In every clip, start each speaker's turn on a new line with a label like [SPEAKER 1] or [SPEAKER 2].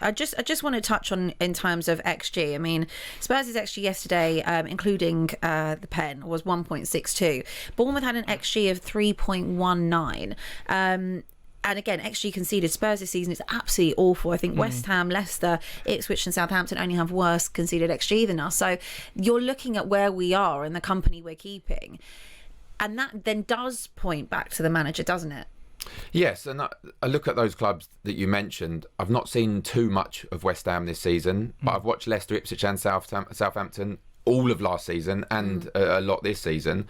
[SPEAKER 1] I just want to touch on in terms of XG. I mean, Spurs' XG yesterday, including the pen, was 1.62. Bournemouth had an XG of 3.19. And again, XG conceded. Spurs this season is absolutely awful. I think West Ham, Leicester, Ipswich and Southampton only have worse conceded XG than us. So you're looking at where we are and the company we're keeping. And that then does point back to the manager, doesn't it?
[SPEAKER 2] Yes, and I look at those clubs that you mentioned. I've not seen too much of West Ham this season, but I've watched Leicester, Ipswich and Southampton all of last season and a lot this season.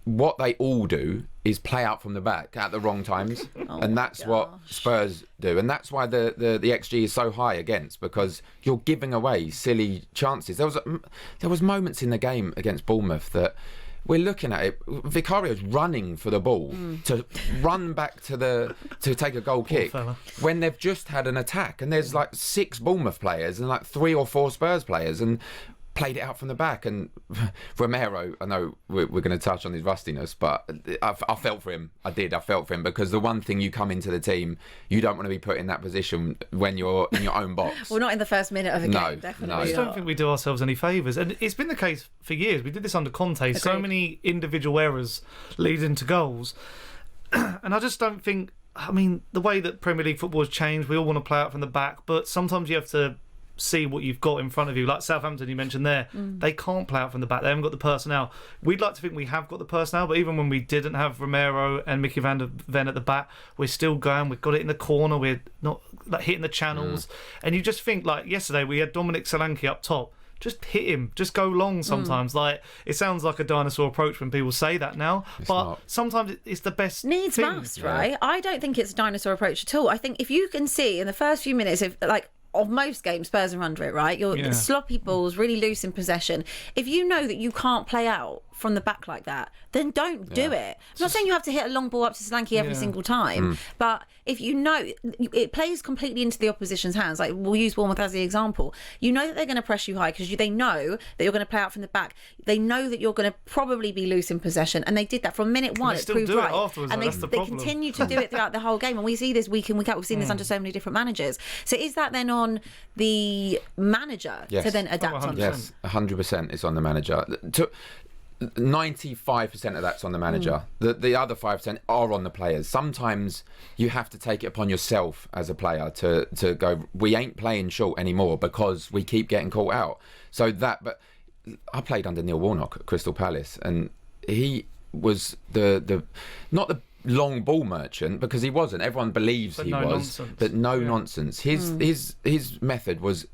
[SPEAKER 2] What they all do is play out from the back at the wrong times, and that's what Spurs do, and that's why the XG is so high against, because you're giving away silly chances. There was moments in the game against Bournemouth that we're looking at it. Vicario's running for the ball to run back to take a goal kick when they've just had an attack, and there's like 6 Bournemouth players and like 3 or 4 Spurs players, and played it out from the back. And Romero, I know we're going to touch on his rustiness, but I felt for him. I felt for him, because the one thing, you come into the team, you don't want to be put in that position when you're in your own box.
[SPEAKER 1] Well, not in the first minute of a game, definitely.
[SPEAKER 3] No. I just don't think we do ourselves any favours. And it's been the case for years. We did this under Conte. Agreed. So many individual errors leading to goals. And I just don't think, I mean, the way that Premier League football has changed, we all want to play out from the back, but sometimes you have to see what you've got in front of you. Like Southampton, you mentioned there, they can't play out from the back. They haven't got the personnel. We'd like to think we have got the personnel, but even when we didn't have Romero and Mickey van der Ven at the back, we're still going. We've got it in the corner. We're not like hitting the channels. And you just think, like yesterday, we had Dominic Solanke up top. Just hit him. Just go long sometimes. Like, it sounds like a dinosaur approach when people say that now, but sometimes it's the best
[SPEAKER 1] needs
[SPEAKER 3] thing.
[SPEAKER 1] Must, right? I don't think it's a dinosaur approach at all. I think if you can see in the first few minutes of most games, Spurs are under it, right? You're sloppy balls, really loose in possession. If you know that you can't play out from the back like that, then don't do it. I'm not saying you have to hit a long ball up to Solanke every single time, but if you know it plays completely into the opposition's hands, like we'll use Bournemouth as the example, you know that they're going to press you high because they know that you're going to play out from the back. They know that you're going to probably be loose in possession, and they did that from minute one.
[SPEAKER 3] It proved right, afterwards,
[SPEAKER 1] and they continue to do it throughout the whole game. And we see this week in, week out. We've seen this under so many different managers. So is that then on the manager to then adapt on?
[SPEAKER 2] Yes, 100% it's on the manager. 95% of that's on the manager. The other 5% are on the players. Sometimes you have to take it upon yourself as a player to go, we ain't playing short anymore because we keep getting caught out. But I played under Neil Warnock at Crystal Palace, and he was not the long ball merchant, because he wasn't. Everyone believes he was, nonsense. But no nonsense. His method was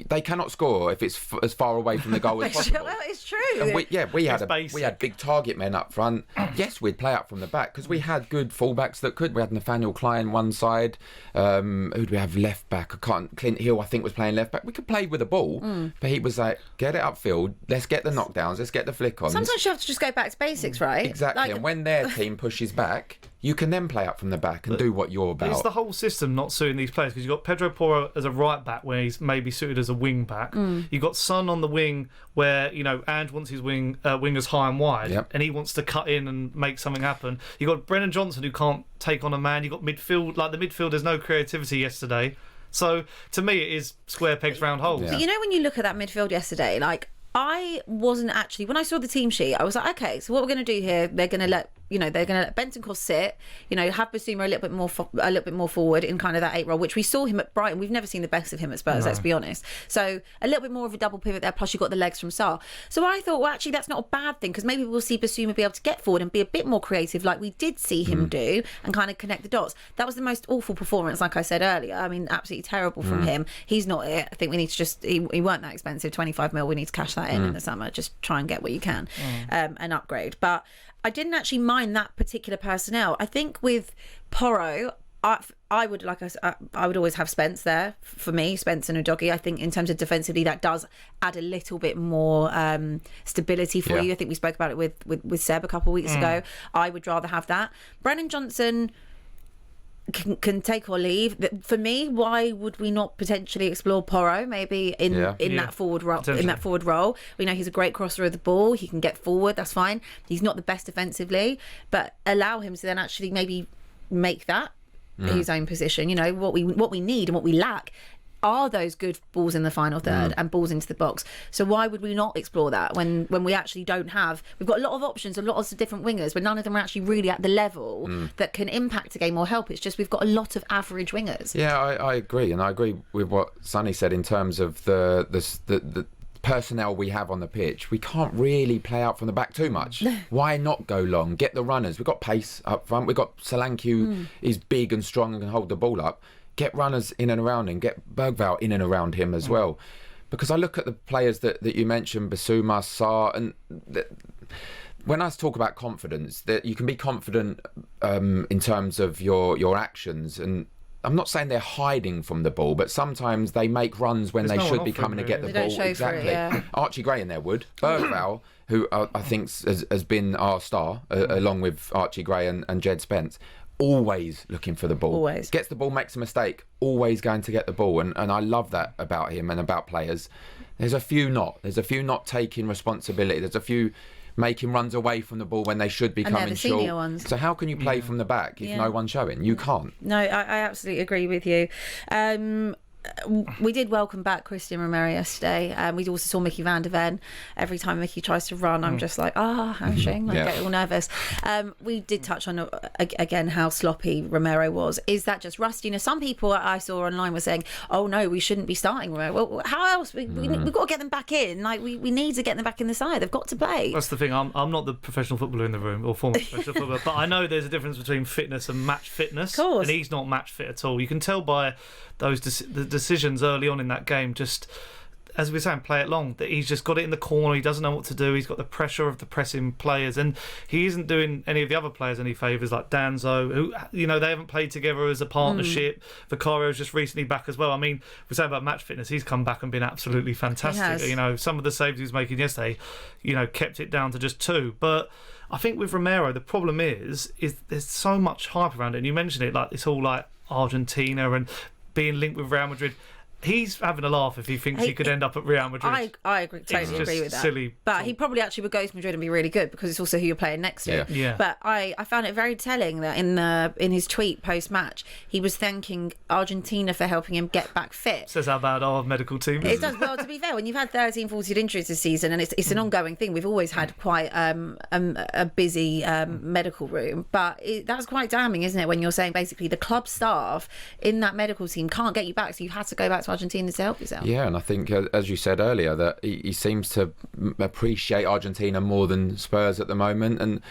[SPEAKER 2] they cannot score if it's as far away from the goal as possible.
[SPEAKER 1] Well, it's true.
[SPEAKER 2] And we had big target men up front. Yes, we'd play out from the back because we had good fullbacks that could. We had Nathaniel Klein one side. Who do we have left back? Clint Hill, I think, was playing left back. We could play with the ball, but he was like, get it upfield. Let's get the knockdowns. Let's get the flick-ons.
[SPEAKER 1] Sometimes you have to just go back to basics, right?
[SPEAKER 2] Exactly. And when their team pushes back, you can then play up from the back and do what you're about.
[SPEAKER 3] It's the whole system not suiting these players, because you've got Pedro Porro as a right back where he's maybe suited as a wing back. You've got Son on the wing where, Ange wants his wingers high and wide, and he wants to cut in and make something happen. You've got Brennan Johnson who can't take on a man. You've got midfield, like the midfield, there's no creativity yesterday. So to me it is square pegs round holes.
[SPEAKER 1] But when you look at that midfield yesterday, like, I wasn't actually, when I saw the team sheet, I was like, okay, so what we're going to do here, they're going to let Bentancur sit, have Basuma a little bit more forward in kind of that 8 role, which we saw him at Brighton. We've never seen the best of him at Spurs, let's be honest. So a little bit more of a double pivot there, plus you've got the legs from Sarr. So I thought, well, actually, that's not a bad thing, because maybe we'll see Basuma be able to get forward and be a bit more creative like we did see him do, and kind of connect the dots. That was the most awful performance, like I said earlier. I mean, absolutely terrible from him. He's not it. I think we need to he weren't that expensive, 25 mil. We need to cash that in the summer. Just try and get what you can and upgrade. But I didn't actually mind that particular personnel. I think with Porro, I would always have Spence there for me, Spence and Udogie. I think in terms of defensively, that does add a little bit more stability for you. I think we spoke about it with Seb a couple of weeks ago. I would rather have that. Brennan Johnson can take or leave. For me, why would we not potentially explore Porro maybe in that forward role? In that forward role, we know he's a great crosser of the ball. He can get forward. That's fine. He's not the best defensively, but allow him to then actually maybe make that his own position. What we need and what we lack are those good balls in the final third and balls into the box. So why would we not explore that when we actually don't have? We've got a lot of options, a lot of different wingers, but none of them are actually really at the level that can impact a game or help. It's just we've got a lot of average wingers.
[SPEAKER 2] Yeah, I agree, and I agree with what Sonny said in terms of the personnel we have on the pitch. We can't really play out from the back too much. Why not go long? Get the runners. We've got pace up front. We've got Solanke is big and strong and can hold the ball up. Get runners in and around him. Get Bergvall in and around him as well. Because I look at the players that you mentioned, Basuma, Sarr, and when I talk about confidence, that you can be confident in terms of your actions, and I'm not saying they're hiding from the ball, but sometimes they make runs when they should be coming to get the ball. Exactly. Archie Gray in there would. Bergvall, who I think has been our star, along with Archie Gray and Jed Spence, always looking for the ball.
[SPEAKER 1] Always.
[SPEAKER 2] Gets the ball, makes a mistake, always going to get the ball. And I love that about him and about players. There's a few not taking responsibility. There's a few making runs away from the ball when they should be coming short.
[SPEAKER 1] Ones.
[SPEAKER 2] So how can you play from the back if no one's showing? You can't.
[SPEAKER 1] No, I absolutely agree with you. We did welcome back Christian Romero yesterday. We also saw Mickey van der Ven. Every time Mickey tries to run, I'm just like, hamstring. I get all nervous. We did touch on, again, how sloppy Romero was. Is that just rustiness? Some people I saw online were saying, oh, no, we shouldn't be starting Romero. Well, how else? We've got to get them back in. Like, we need to get them back in the side. They've got to play.
[SPEAKER 3] That's the thing. I'm not the professional footballer in the room, or former professional footballer, but I know there's a difference between fitness and match fitness.
[SPEAKER 1] Of course.
[SPEAKER 3] And he's not match fit at all. You can tell by those the decisions early on in that game, just as we were saying, play it long, that he's just got it in the corner, he doesn't know what to do, he's got the pressure of the pressing players, and he isn't doing any of the other players any favours, like Danzo, who, they haven't played together as a partnership. Vicario's just recently back as well. I mean, we're saying about match fitness, he's come back and been absolutely fantastic. Some of the saves he was making yesterday, kept it down to just 2, but I think with Romero, the problem is there's so much hype around it, and you mentioned it, like it's all like Argentina and being linked with Real Madrid. He's having a laugh if he thinks he could end up at Real Madrid.
[SPEAKER 1] I agree, totally agree with that.
[SPEAKER 3] Silly.
[SPEAKER 1] But he probably actually would go to Madrid and be really good because it's also who you're playing next to.
[SPEAKER 3] Yeah.
[SPEAKER 1] But I found it very telling that in his tweet post-match, he was thanking Argentina for helping him get back fit.
[SPEAKER 3] Says how bad our medical team is.
[SPEAKER 1] It does. Well, to be fair, when you've had 13, 14 injuries this season, and it's an ongoing thing, we've always had quite a busy medical room. But that's quite damning, isn't it, when you're saying basically the club staff in that medical team can't get you back, so you've had to go back to Argentina to help yourself.
[SPEAKER 2] Yeah, and I think, as you said earlier, that he seems to appreciate Argentina more than Spurs at the moment. And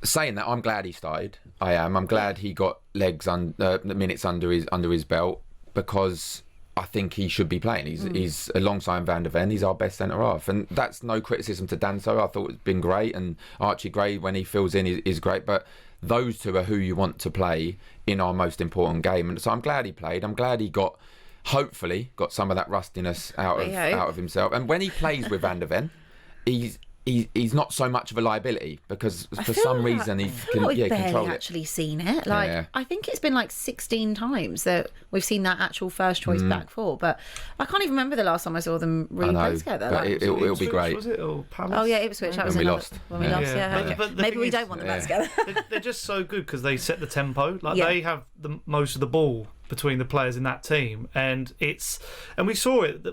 [SPEAKER 2] saying that, I'm glad he started. I am. I'm glad he got minutes under his belt, because I think he should be playing. He's alongside Van der Ven. He's our best centre half, and that's no criticism to Danso. I thought it's been great, and Archie Gray, when he fills in, is great. But those two are who you want to play in our most important game, and so I'm glad he played. I'm glad he hopefully got some of that rustiness out of himself. And when he plays with Van der Ven, he's not so much of a liability, because for some reason he can
[SPEAKER 1] we've
[SPEAKER 2] control
[SPEAKER 1] barely
[SPEAKER 2] it.
[SPEAKER 1] Actually seen it. I think it's been like 16 times that we've seen that actual first choice back four, but I can't even remember the last time I saw them really play together.
[SPEAKER 2] But it'll be great.
[SPEAKER 3] Was it, or Palace?
[SPEAKER 1] Oh yeah, Ipswich. That was
[SPEAKER 2] when we
[SPEAKER 1] lost. When we lost, yeah.
[SPEAKER 3] But
[SPEAKER 1] maybe we don't want them back together.
[SPEAKER 3] They're just so good because they set the tempo. They have most of the ball between the players in that team, and we saw it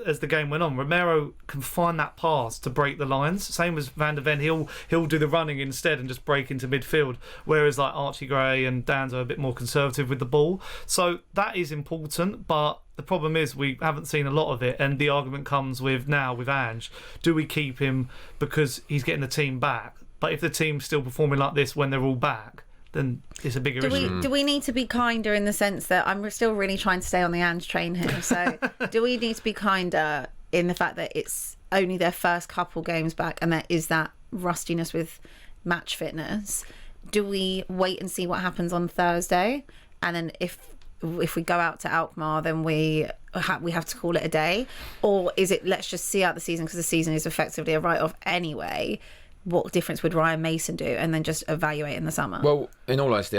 [SPEAKER 3] as the game went on. Romero can find that pass to break the lines. Same as Van der Ven, he'll do the running instead and just break into midfield. Whereas like Archie Gray and Danzo are a bit more conservative with the ball. So that is important, but the problem is we haven't seen a lot of it, and the argument comes with Ange. Do we keep him because he's getting the team back? But if the team's still performing like this when they're all back, then it's a bigger issue.
[SPEAKER 1] Do we need to be kinder in the sense that I'm still really trying to stay on the Ange train here? So do we need to be kinder in the fact that it's only their first couple games back and there is that rustiness with match fitness? Do we wait and see what happens on Thursday, and then if we go out to Alkmaar, then we have to call it a day? Or is it let's just see out the season, because the season is effectively a write-off anyway? What difference would Ryan Mason do, and then just evaluate in the summer?
[SPEAKER 2] Well, in all honesty,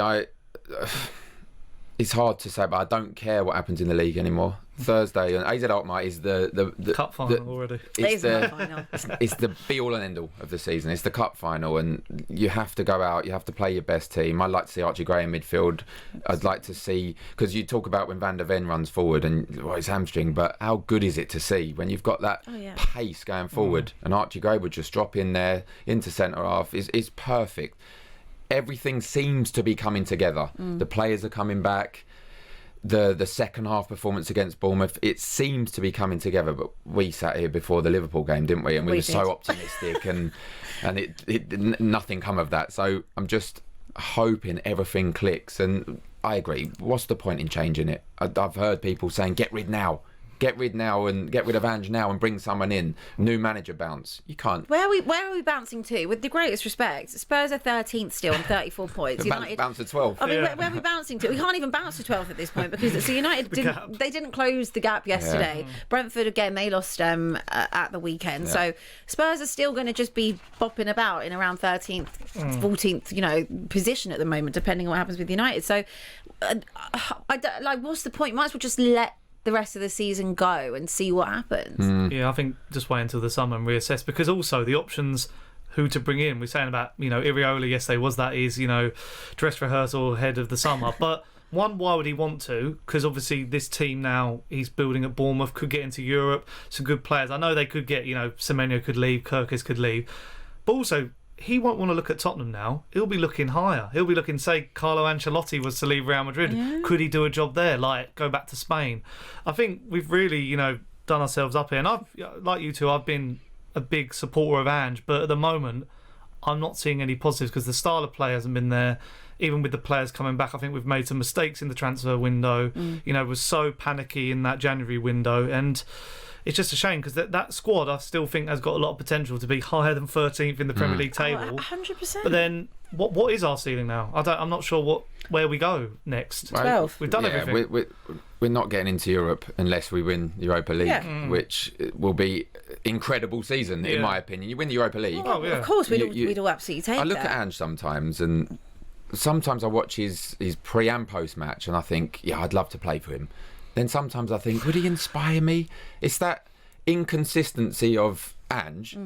[SPEAKER 2] it's hard to say, but I don't care what happens in the league anymore. Thursday and AZ Alkmaar is the
[SPEAKER 3] cup final already.
[SPEAKER 2] It's
[SPEAKER 1] the final.
[SPEAKER 2] It's the be all and end all of the season. It's the cup final, and you have to go out. You have to play your best team. I'd like to see Archie Gray in midfield. I'd like to see, because you talk about when Van der Ven runs forward and his hamstring, but how good is it to see when you've got that pace going forward, and Archie Gray would just drop in there into centre half. Is perfect. Everything seems to be coming together. The players are coming back. The second half performance against Bournemouth, it seems to be coming together. But we sat here before the Liverpool game, didn't we? And we were so optimistic, and nothing come of that. So I'm just hoping everything clicks. And I agree. What's the point in changing it? I've heard people saying, get rid now. Get rid of Ange now and bring someone in. New manager bounce. You can't.
[SPEAKER 1] Where are we bouncing to? With the greatest respect, Spurs are 13th still on 34 points. United
[SPEAKER 2] bounce to 12.
[SPEAKER 1] I mean, where are we bouncing to? We can't even bounce to 12th at this point because United didn't close the gap yesterday. Yeah. Brentford again, they lost at the weekend. Yeah. So Spurs are still going to just be bopping about in around 13th, 14th, position at the moment, depending on what happens with United. So, what's the point? Might as well just let the rest of the season go and see what happens.
[SPEAKER 3] Yeah, I think just wait until the summer and reassess, because also the options who to bring in, we're saying about Iriola yesterday, is dress rehearsal ahead of the summer, but one, why would he want to? Because obviously this team now he's building at Bournemouth could get into Europe, some good players. I know they could get, Semenyo could leave, Kirkis could leave, but also he won't want to look at Tottenham now. He'll be looking higher. He'll be looking, say, Carlo Ancelotti was to leave Real Madrid. Yeah. Could he do a job there? Go back to Spain? I think we've really, done ourselves up here. And I've, like you two, I've been a big supporter of Ange, but at the moment, I'm not seeing any positives because the style of play hasn't been there. Even with the players coming back, I think we've made some mistakes in the transfer window. Was so panicky in that January window, and it's just a shame because that squad I still think has got a lot of potential to be higher than 13th in the Premier League table.
[SPEAKER 1] 100%.
[SPEAKER 3] But then what is our ceiling now? I'm not sure where we go next.
[SPEAKER 1] 12.
[SPEAKER 3] We've done everything.
[SPEAKER 2] We're not getting into Europe unless we win Europa League, which will be incredible season in my opinion. You win the Europa League.
[SPEAKER 1] Of course, we'd all absolutely take that.
[SPEAKER 2] I look at Ange sometimes, and sometimes I watch his pre and post match, and I think, I'd love to play for him. Then sometimes I think, would he inspire me? It's that inconsistency of Ange.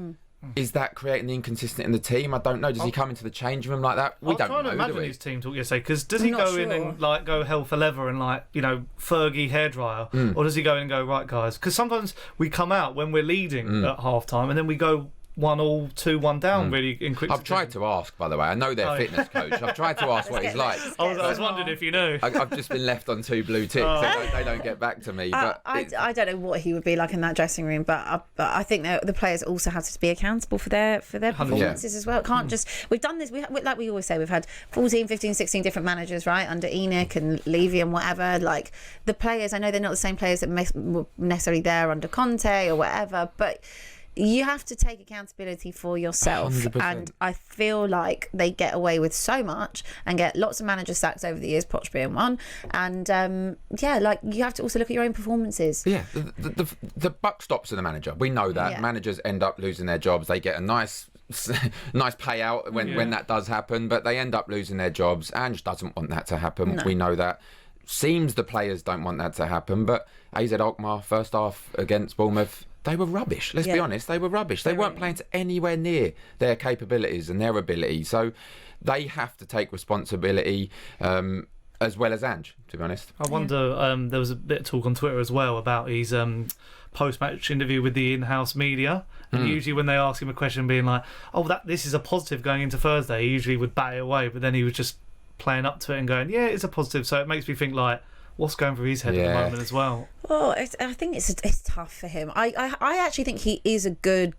[SPEAKER 2] Is that creating the inconsistency in the team? I don't know. Does he come into the change room like that? We don't know. I'm trying to imagine
[SPEAKER 3] his team talk yesterday, because does he go in and go hell for leather and Fergie hairdryer, or does he go in and go, right guys? Because sometimes we come out when we're leading at half time and then we go 1-1, 2-1 down really in quick succession.
[SPEAKER 2] I've tried to ask, by the way. I know their fitness coach. I've tried to ask what he's like.
[SPEAKER 3] I was wondering if you knew.
[SPEAKER 2] I've just been left on 2 blue ticks. They don't get back to me. But
[SPEAKER 1] I don't know what he would be like in that dressing room, but I think the players also have to be accountable for their performances as well. It can't just... We've done this, like we always say, we've had 14, 15, 16 different managers, right, under Enoch and Levy and whatever. Like, the players, I know they're not the same players that were necessarily there under Conte or whatever, but... You have to take accountability for yourself.
[SPEAKER 2] 100%.
[SPEAKER 1] And I feel like they get away with so much and get lots of manager sacks over the years, Poch being one. And you have to also look at your own performances.
[SPEAKER 2] Yeah, the buck stops in the manager. We know that. Yeah. Managers end up losing their jobs. They get a nice payout when that does happen, but they end up losing their jobs. Ange doesn't want that to happen. No. We know that. Seems the players don't want that to happen, but AZ Alkmaar, first half against Bournemouth, they were rubbish. Let's be honest, they were rubbish. They weren't playing to anywhere near their capabilities and their ability. So they have to take responsibility as well as Ange, to be honest.
[SPEAKER 3] I wonder, there was a bit of talk on Twitter as well about his post-match interview with the in-house media. And usually when they ask him a question being like, this is a positive going into Thursday, he usually would bat it away. But then he was just playing up to it and going, yeah, it's a positive. So it makes me think what's going through his head at the moment as well?
[SPEAKER 1] Well, I think it's tough for him. I actually think he is a good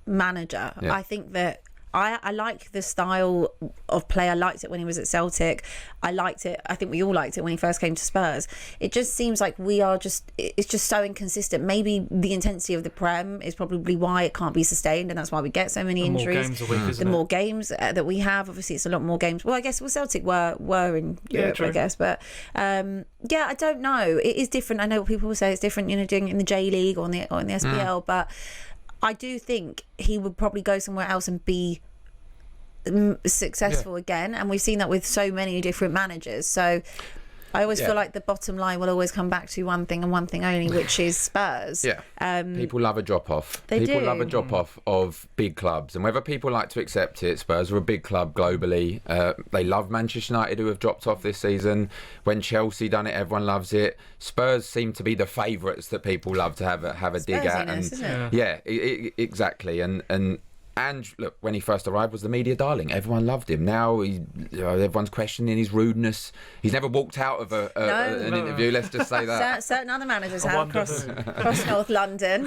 [SPEAKER 1] manager. Yeah. I think that I like the style of play. I liked it when he was at Celtic. I liked it. I think we all liked it when he first came to Spurs. It just seems like it's just so inconsistent. Maybe the intensity of the Prem is probably why it can't be sustained, and that's why we get so many injuries.
[SPEAKER 3] More games a week, isn't
[SPEAKER 1] the more games that we have, obviously it's a lot more games. Well, I guess Celtic were in Europe, I guess. But I don't know. It is different. I know what people will say it's different, doing it in the J League or in the SPL, but I do think he would probably go somewhere else and be successful again, and we've seen that with so many different managers. So I always feel like the bottom line will always come back to one thing and one thing only, which is Spurs.
[SPEAKER 2] People love a drop-off.
[SPEAKER 1] People
[SPEAKER 2] love a drop-off of big clubs. And whether people like to accept it, Spurs are a big club globally. They love Manchester United, who have dropped off this season. When Chelsea done it, everyone loves it. Spurs seem to be the favourites that people love to have a dig at. And
[SPEAKER 1] isn't
[SPEAKER 2] it? Exactly. And look, when he first arrived, was the media darling. Everyone loved him. Now everyone's questioning his rudeness. He's never walked out of an interview. Let's just say that.
[SPEAKER 1] Certain other managers have across North London.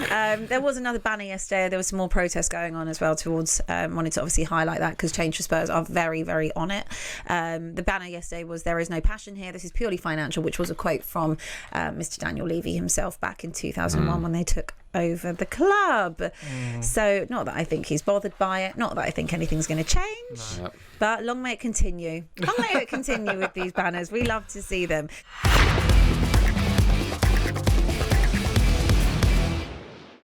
[SPEAKER 1] There was another banner yesterday. There was some more protests going on as well towards. Wanted to obviously highlight that because Change for Spurs are very, very on it. The banner yesterday was "There is no passion here. This is purely financial," which was a quote from Mr. Daniel Levy himself back in 2001 when they took over the club. So not that I think he's bothered by it, not that I think anything's going to change, but long may it continue with these banners. We love to see them.